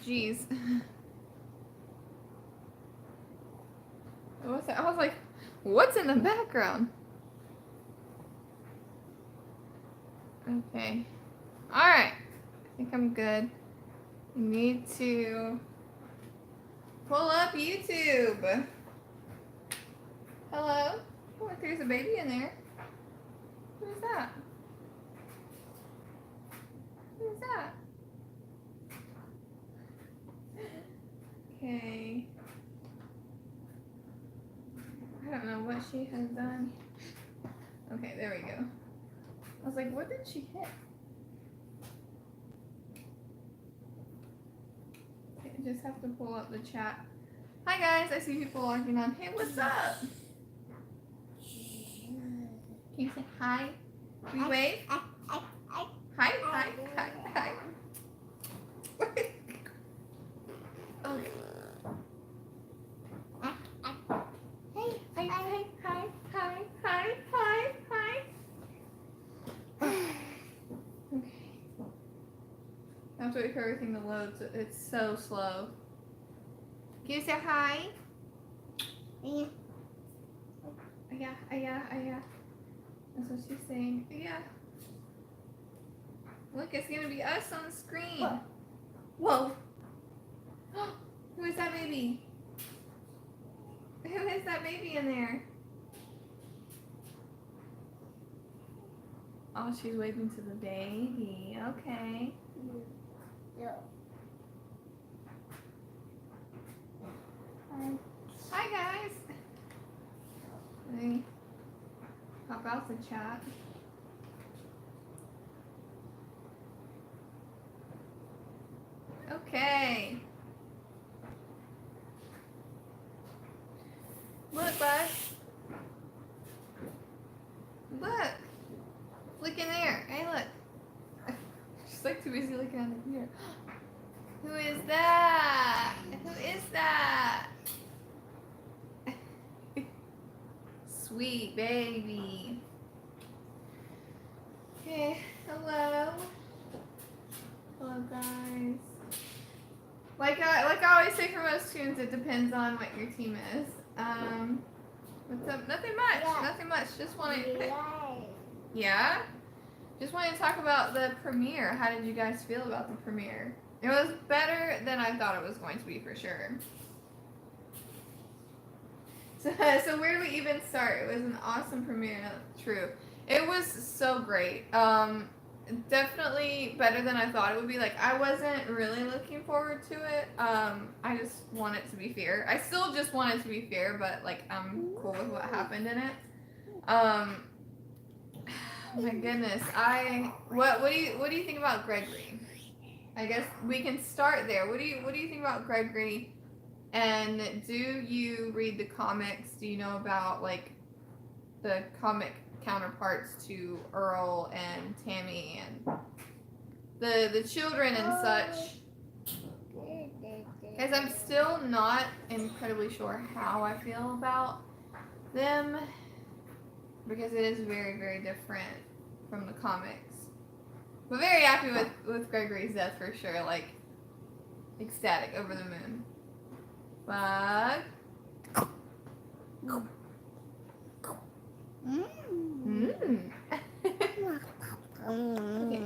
Jeez. What's that? I was like, what's in the background? Okay. Alright. I think I'm good. You need to pull up YouTube. Hello? Oh, look, there's a baby in there. Who is that? Who is that? Okay. I don't know what she has done. Okay, there we go. I was like, what did she hit? Okay, I just have to pull up the chat. Hi guys, I see people logging on. Hey, what's up? Can you say hi? Can you wave? Hi, hi, hi, hi. Okay. Hi, hi, hi, hi, hi, hi, hi. Okay. I have to wait for everything to load. So it's so slow. Can you say hi? Yeah. Yeah. That's what she's saying. Yeah. Look, it's gonna be us on the screen. Whoa. Who is that baby? Who is that baby in there? Oh, she's waving to the baby. Okay. Yeah. Hi guys. Let me pop out the chat. Okay. Look, bud. Look. Look in there. Hey, look. She's like too busy looking at the computer. Who is that? Who is that? Sweet baby. Okay, hello. Hello guys. Like I always say for most tunes, it depends on what your team is. What's up? Nothing much. Yeah. Nothing much. Just wanted. Yeah. Yeah. Just wanted to talk about the premiere. How did you guys feel about the premiere? It was better than I thought it was going to be for sure. So where do we even start? It was an awesome premiere. No, true. It was so great. Definitely better than I thought it would be. Like, I wasn't really looking forward to it. I just want it to be fair. I still just want it to be fair, but like, I'm cool with what happened in it. My goodness, what do you think about Gregory? I guess we can start there. What do you think about Gregory? And do you read the comics? Do you know about like the comic counterparts to Earl and Tammy and the children and such? Because I'm still not incredibly sure how I feel about them, because it is very, very different from the comics. But very happy with Gregory's death for sure. Like, ecstatic, over the moon. Bug. Mm. Okay.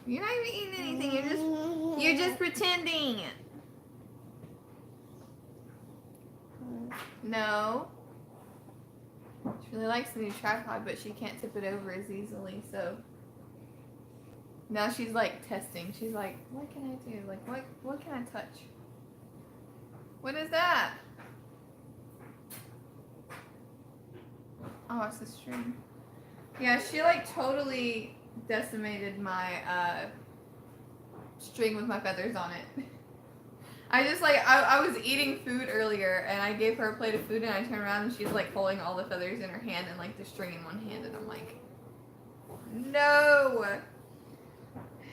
You're not even eating anything. You're just pretending. No. She really likes the new tripod, but she can't tip it over as easily, so now she's like testing. She's like, what can I do? Like, what can I touch? What is that? Oh, it's a string. Yeah, she like totally decimated my string with my feathers on it. I just like, I was eating food earlier and I gave her a plate of food and I turned around and she's like holding all the feathers in her hand and like the string in one hand, and I'm like, no.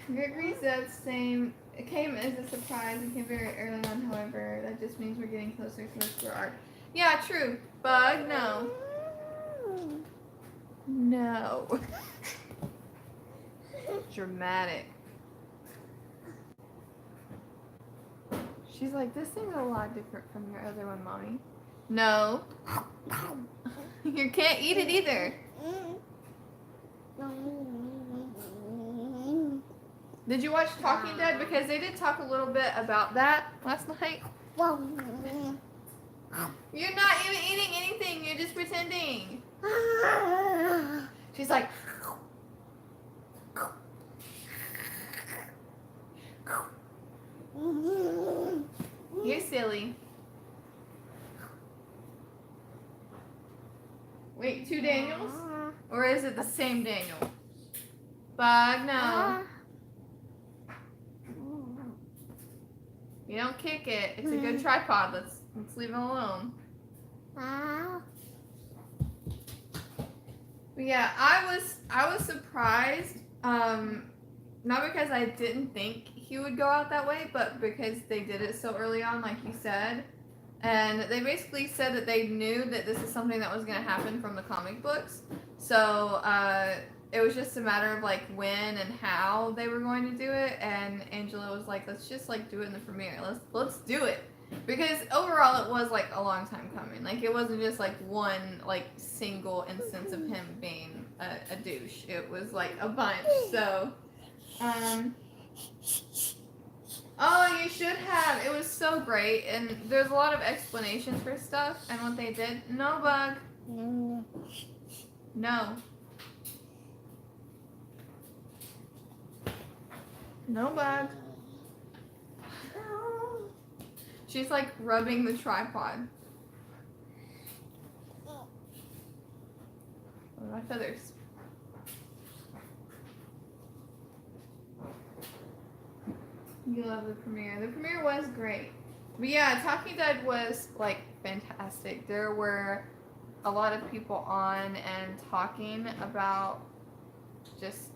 Gregory's death it came as a surprise and came very early on, however, that just means we're getting closer to the square arc. Yeah, true. Bug, no. No. Dramatic. She's like, this thing's a lot different from your other one, Mommy. No. You can't eat it either. Did you watch Talking Dead? Because they did talk a little bit about that last night. You're not even eating anything. You're just pretending. She's like... You're silly. Wait, 2 Daniels? Or is it the same Daniel? Bug, no. You don't kick it. It's a good tripod. Let's leave it alone. But yeah, I was surprised. Not because I didn't think he would go out that way, but because they did it so early on, like you said. And they basically said that they knew that this is something that was going to happen from the comic books. So it was just a matter of like when and how they were going to do it. And Angela was like, let's just like do it in the premiere. Let's do it. Because overall it was like a long time coming. Like it wasn't just like one like single instance of him being a douche. It was like a bunch. So oh, you should have. It was so great, and there's a lot of explanations for stuff and what they did. No, Bug. No. No, Bug. She's like rubbing the tripod. Oh, my feathers. You love the premiere. The premiere was great. But yeah, Talking Dead was like fantastic. There were a lot of people on and talking about just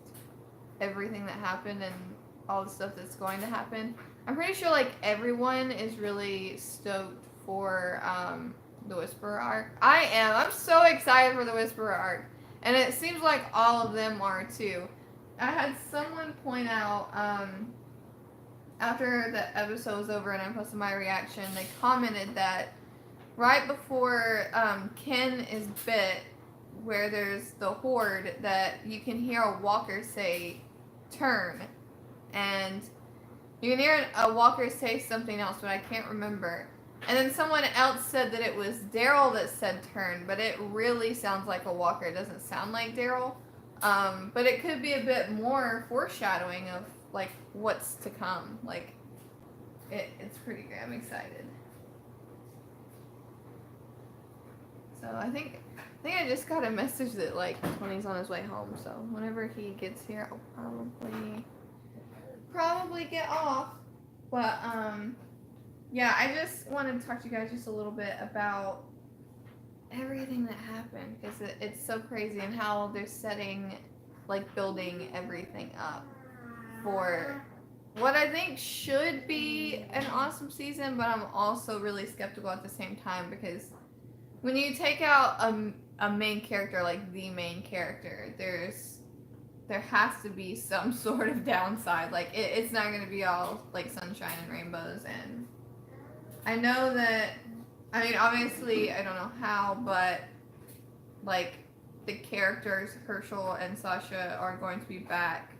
everything that happened and all the stuff that's going to happen. I'm pretty sure like everyone is really stoked for the Whisperer arc. I am. I'm so excited for the Whisperer arc. And it seems like all of them are too. I had someone point out after the episode was over and I posted my reaction, they commented that right before Ken is bit, where there's the horde, that you can hear a walker say, turn. And you can hear a walker say something else, but I can't remember. And then someone else said that it was Daryl that said turn, but it really sounds like a walker. It doesn't sound like Daryl. But it could be a bit more foreshadowing of like what's to come. Like it's pretty great. I'm excited. So I think I just got a message that like Tony's on his way home. So whenever he gets here, I'll probably get off. But yeah, I just wanted to talk to you guys just a little bit about everything that happened, because it's so crazy, and how they're setting, like, building everything up for what I think should be an awesome season, but I'm also really skeptical at the same time, because when you take out a main character, like the main character, there has to be some sort of downside. Like it's not going to be all like sunshine and rainbows. And I know that, I mean, obviously I don't know how, but like the characters Herschel and Sasha are going to be back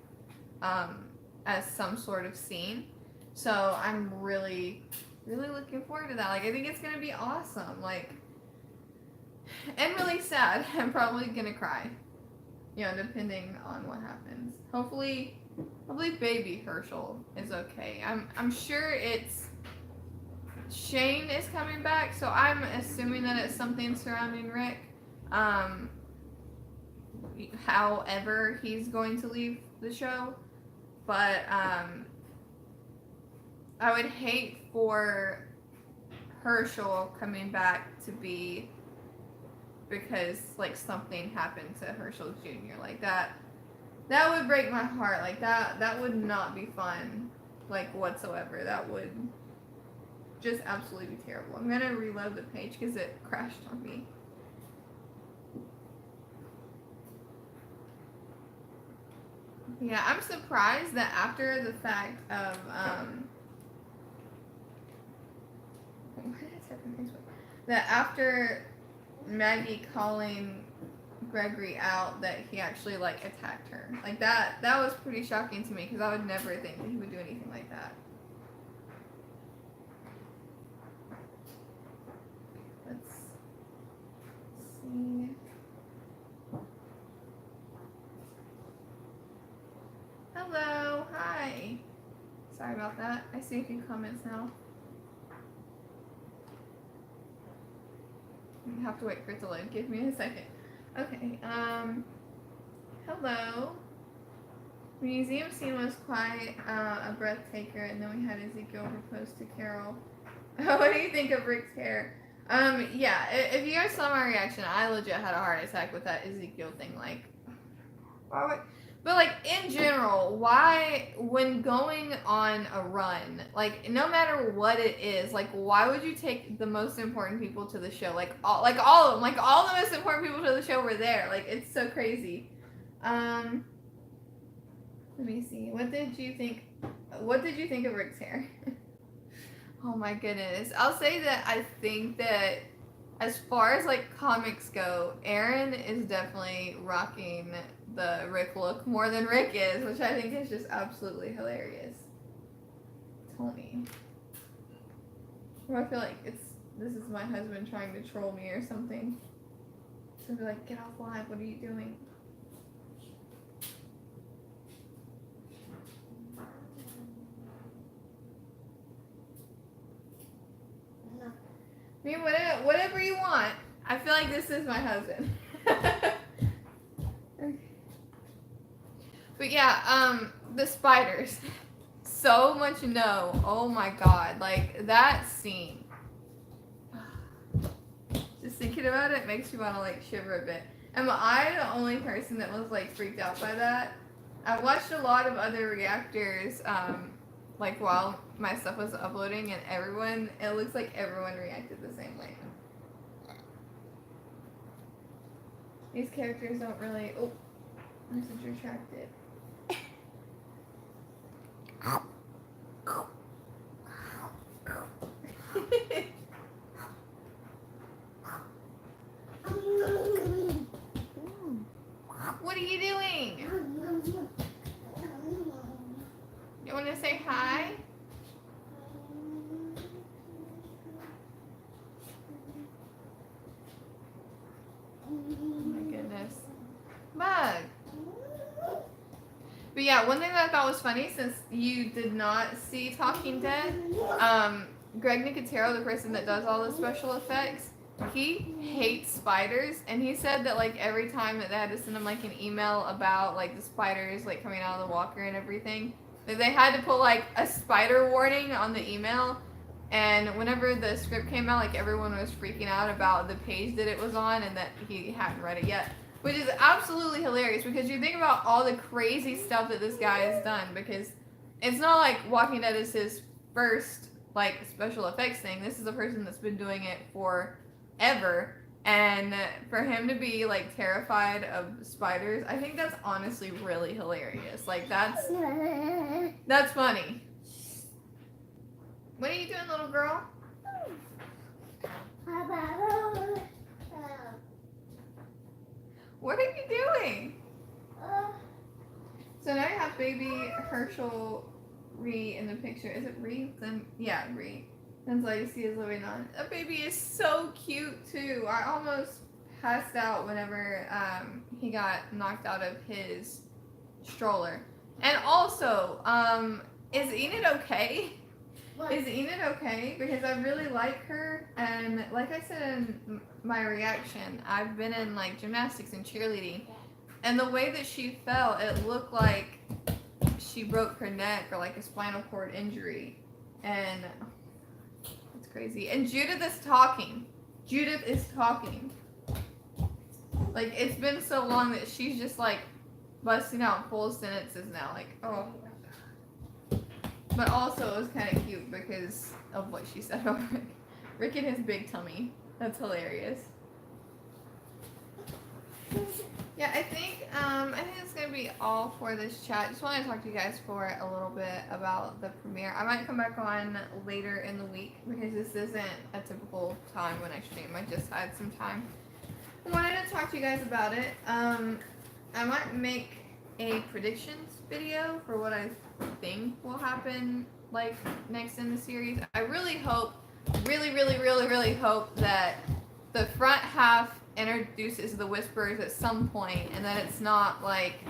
as some sort of scene. So I'm really looking forward to that. Like I think it's going to be awesome. Like, and really sad. I'm probably going to cry. You know, depending on what happens. Hopefully baby Herschel is okay. I'm sure it's Shane is coming back, so I'm assuming that it's something surrounding Rick. However he's going to leave the show. But I would hate for Herschel coming back to be because like something happened to Herschel Jr. Like that would break my heart. Like that would not be fun, like whatsoever. That would just absolutely be terrible. I'm gonna reload the page because it crashed on me. Yeah, I'm surprised that after the fact of Why did I type on Facebook? That after Maggie calling Gregory out, that he actually like attacked her. Like that was pretty shocking to me because I would never think that he would do anything like that. Let's see. Hello, hi. Sorry about that. I see a few comments now. You have to wait for it to load. Give me a second. Okay, hello. The museum scene was quite a breathtaker, and then we had Ezekiel propose to Carol. What do you think of Rick's hair? Yeah, if you guys saw my reaction, I legit had a heart attack with that Ezekiel thing. Like, why would... But, like, in general, why, when going on a run, like, no matter what it is, like, why would you take the most important people to the show? Like all of them. Like, all the most important people to the show were there. Like, it's so crazy. Let me see. What did you think of Rick's hair? Oh, my goodness. I'll say that I think that as far as, like, comics go, Aaron is definitely rocking the Rick look more than Rick is, which I think is just absolutely hilarious. Tony. Or I feel like this is my husband trying to troll me or something. So be like, get off live, what are you doing? I mean, whatever you want. I feel like this is my husband. But yeah, the spiders. So much no. Oh my god. Like, that scene. Just thinking about it makes you want to, like, shiver a bit. Am I the only person that was, like, freaked out by that? I watched a lot of other reactors, like, while my stuff was uploading, and it looks like everyone reacted the same way. These characters don't really... Oh, message retracted. What are you doing? You want to say hi? Oh my goodness. Bug. But yeah, one thing that I thought was funny, since you did not see Talking Dead, Greg Nicotero, the person that does all the special effects, he hates spiders, and he said that, like, every time that they had to send him, like, an email about, like, the spiders, like, coming out of the walker and everything, that they had to put, like, a spider warning on the email, and whenever the script came out, like, everyone was freaking out about the page that it was on and that he hadn't read it yet. Which is absolutely hilarious, because you think about all the crazy stuff that this guy has done, because it's not like Walking Dead is his first, like, special effects thing. This is a person that's been doing it forever, and for him to be, like, terrified of spiders, I think that's honestly really hilarious. Like, that's funny. What are you doing, little girl? What are you doing? So now you have baby Herschel Ree in the picture. Is it Ree? Then yeah, Ree. Then Legacy is living on. That baby is so cute too. I almost passed out whenever he got knocked out of his stroller. And also, is Enid okay? Is Enid okay? Because I really like her, and like I said in my reaction, I've been in, like, gymnastics and cheerleading, and the way that she fell, it looked like she broke her neck or, like, a spinal cord injury, and it's crazy. And Judith is talking. Like, it's been so long that she's just, like, busting out full sentences now, like, oh. But also, it was kind of cute because of what she said about Rick. Rick and his big tummy. That's hilarious. Yeah, I think it's gonna be all for this chat. Just wanted to talk to you guys for a little bit about the premiere. I might come back on later in the week because this isn't a typical time when I stream. I just had some time. I wanted to talk to you guys about it. I might make a predictions video for what I think will happen like next in the series. I really hope, really hope that the front half introduces the Whisperers at some point, and that it's not like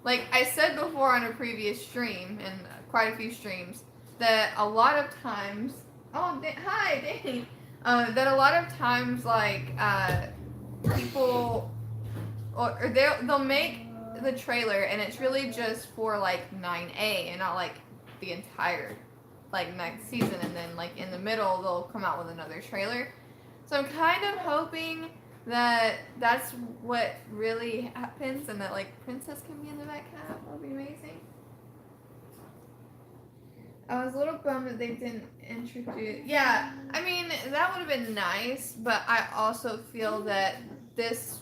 I said before on a previous stream and quite a few streams that a lot of times. Oh, hi, Danny. That a lot of times people or they'll make the trailer and it's really just for like 9A and not like the entire like next season, and then like in the middle they'll come out with another trailer. So I'm kind of hoping that that's what really happens, and that like Princess can be in the back half. That'll be amazing. I was a little bummed that they didn't introduce. Yeah, I mean that would have been nice, but I also feel that this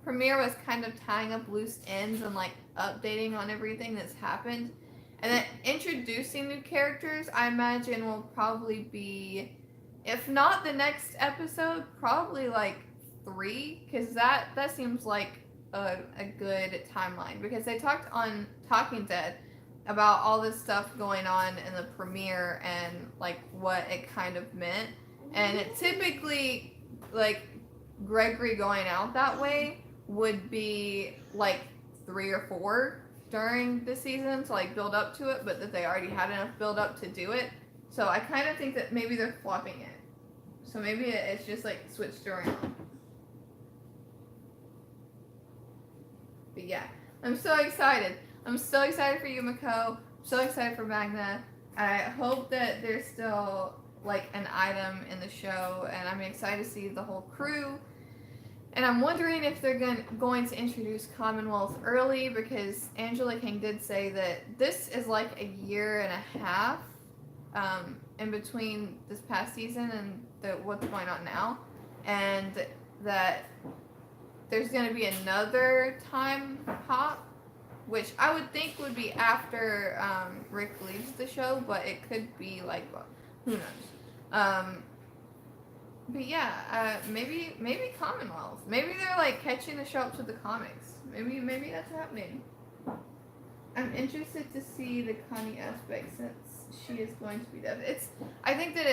premiere was kind of tying up loose ends and like updating on everything that's happened, and then introducing new characters. I imagine will probably be, if not the next episode, probably like 3, because that seems like a good timeline, because they talked on Talking Dead about all this stuff going on in the premiere and like what it kind of meant, and it typically like Gregory going out that way would be like 3 or 4 during the season to like build up to it, but that they already had enough build up to do it. So I kind of think that maybe they're flopping it. So maybe it's just like switched around. But yeah, I'm so excited. I'm so excited for you, Mako. I'm so excited for Magna. I hope that there's still like an item in the show, and I'm excited to see the whole crew. And I'm wondering if they're going to introduce Commonwealth early, because Angela King did say that this is like a year and a half in between this past season and what's going on now, and that there's going to be another time hop, which I would think would be after Rick leaves the show, but it could be like, well, who knows. But yeah, maybe Commonwealth. Maybe they're like catching the show up to the comics. Maybe that's happening. I'm interested to see the Connie aspect since she is going to be deaf. I think that